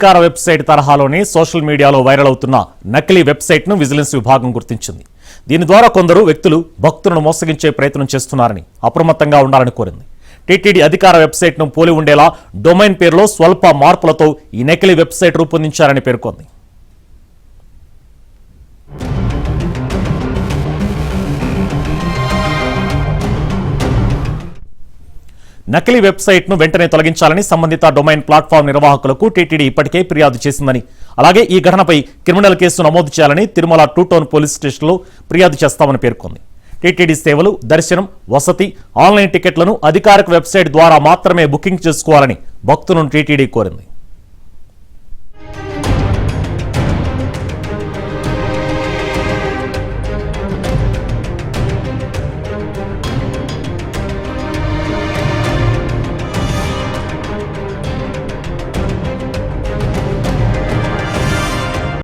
అధికార వెబ్సైట్ తరహాలోనే సోషల్ మీడియాలో వైరల్ అవుతున్న నకిలీ వెబ్సైట్ను విజిలెన్స్ విభాగం గుర్తించింది. దీని ద్వారా కొందరు వ్యక్తులు భక్తులను మోసగించే ప్రయత్నం చేస్తున్నారని అప్రమత్తంగా ఉండాలని కోరింది. టీటీడీ అధికార వెబ్సైట్ను పోలి ఉండేలా డొమైన్ పేరులో స్వల్ప మార్పులతో ఈ నకిలీ వెబ్సైట్ రూపొందించారని పేర్కొంది. నకిలీ వెబ్సైట్ను వెంటనే తొలగించాలని సంబంధిత డొమైన్ ప్లాట్ఫామ్ నిర్వాహకులకు టీటీడీ ఇప్పటికే ఫిర్యాదు చేసిందని, అలాగే ఈ ఘటనపై క్రిమినల్ కేసు నమోదు చేయాలని తిరుమల 2 టౌన్ పోలీస్ స్టేషన్లో ఫిర్యాదు చేస్తామని పేర్కొంది. టీటీడీ సేవలు, దర్శనం, వసతి, ఆన్లైన్ టికెట్లను అధికారిక వెబ్సైట్ ద్వారా మాత్రమే బుకింగ్ చేసుకోవాలని భక్తులను టీటీడీ కోరింది.